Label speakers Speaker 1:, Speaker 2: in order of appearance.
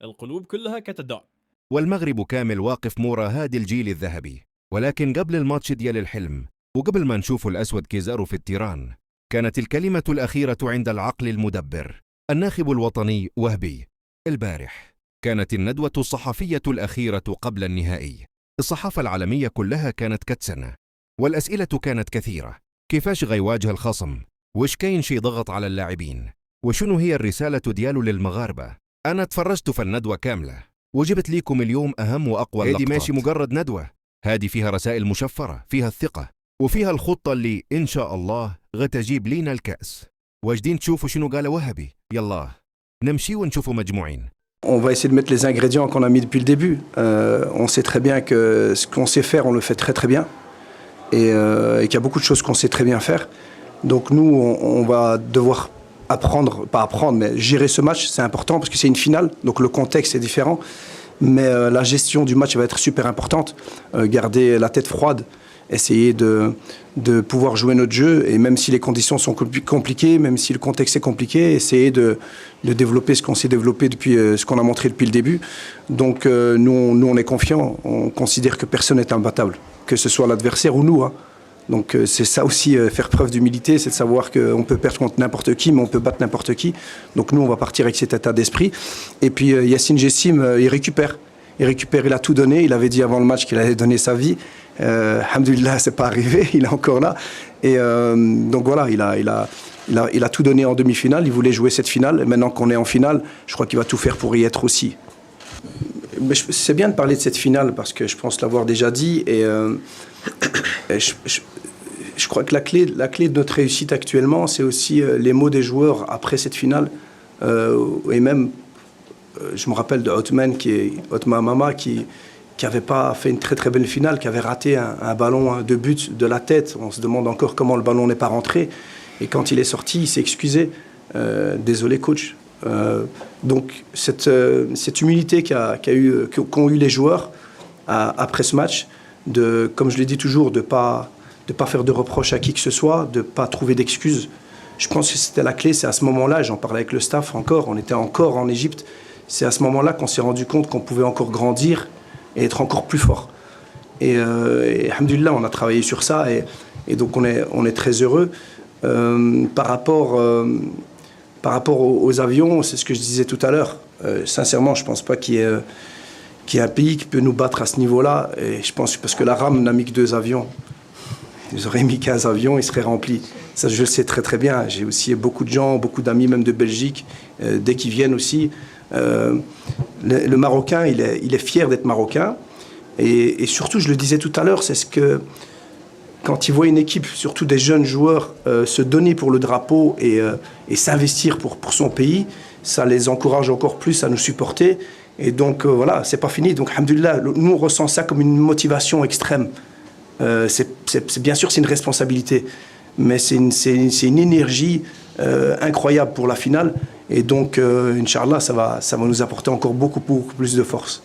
Speaker 1: القلوب كلها كتدعم.
Speaker 2: والمغرب كامل واقف مورا هادي الجيل الذهبي. ولكن قبل الماتش ديال الحلم وقبل ما نشوف الأسود كيزارو في التيران، كانت الكلمة الأخيرة عند العقل المدبر الناخب الوطني وهبي. البارح كانت الندوة الصحفية الأخيرة قبل النهائي. الصحافة العالمية كلها كانت كتسنة، والأسئلة كانت كثيرة. كيفاش غيواجه الخصم؟ وش كاين شي ضغط على اللاعبين؟ وشنو هي الرسالة ديالو للمغاربة؟ أنا تفرجت في الندوة كاملة وجبت ليكم اليوم أهم وأقوى اللقطات. هذه ماشي مجرد ندوة، هذه فيها رسائل مشفرة، فيها الثقة، وفيها الخطة اللي إن شاء الله غتجيب لينا الكأس. واجدين تشوفوا شنو قال وهبي؟ يلا نمشي ونشوفوا مجموعين.
Speaker 3: On va essayer de mettre les ingrédients qu'on a mis depuis le début. On sait très bien que ce qu'on sait faire, on le fait très très bien. Et qu'il y a beaucoup de choses qu'on sait très bien faire. Donc nous, on va devoir apprendre, pas apprendre, mais gérer ce match. C'est important parce que c'est une finale, donc le contexte est différent. Mais la gestion du match va être super importante. Garder la tête froide, essayer de pouvoir jouer notre jeu. Et même si les conditions sont compliquées, même si le contexte est compliqué, essayer de développer ce qu'on s'est développé depuis, ce qu'on a montré depuis le début. Donc nous, on est confiants. On considère que personne n'est imbattable, que ce soit l'adversaire ou nous, hein. Donc c'est ça aussi, faire preuve d'humilité, c'est de savoir qu'on peut perdre contre n'importe qui, mais on peut battre n'importe qui. Donc nous, on va partir avec cet état d'esprit. Et puis Yacine Jessim, il récupère. Il a tout donné. Il avait dit avant le match qu'il allait donner sa vie. Alhamdoulilah, c'est pas arrivé, il est encore là. Et donc voilà, il a tout donné en demi-finale. Il voulait jouer cette finale. Et maintenant qu'on est en finale, je crois qu'il va tout faire pour y être aussi. C'est bien de parler de cette finale parce que je pense l'avoir déjà dit. Et je crois que la clé de notre réussite actuellement, c'est aussi les mots des joueurs après cette finale. Et même, je me rappelle de Othman Mama qui n'avait pas fait une très très belle finale, qui avait raté un ballon de but de la tête. On se demande encore comment le ballon n'est pas rentré. Et quand il est sorti, il s'est excusé. Désolé coach. Donc cette humilité qu'ont eu les joueurs après ce match, comme je l'ai dit toujours, de pas faire de reproches à qui que ce soit, de ne pas trouver d'excuses. Je pense que c'était la clé. C'est à ce moment-là, j'en parlais avec le staff encore, on était encore en Égypte. C'est à ce moment-là qu'on s'est rendu compte qu'on pouvait encore grandir et être encore plus fort. Et alhamdoulilah, on a travaillé sur ça et donc on est très heureux. Par rapport aux avions, c'est ce que je disais tout à l'heure. Sincèrement, je ne pense pas qu'il y ait un pays qui peut nous battre à ce niveau-là. Et je pense parce que la RAM n'a mis que 2 avions. Ils auraient mis 15 avions, ils seraient remplis. Ça, je le sais très très bien. J'ai aussi beaucoup de gens, beaucoup d'amis, même de Belgique, dès qu'ils viennent aussi. Le Marocain, il est fier d'être Marocain. Et surtout, je le disais tout à l'heure, c'est ce que... Quand il voit une équipe, surtout des jeunes joueurs, se donner pour le drapeau et s'investir pour son pays, ça les encourage encore plus à nous supporter. Et donc voilà, c'est pas fini. Donc alhamdoulilah, nous on ressent ça comme une motivation extrême. Bien sûr, c'est une responsabilité, mais c'est une énergie incroyable pour la finale. Et donc, Inch'Allah, ça va nous apporter encore beaucoup plus de force.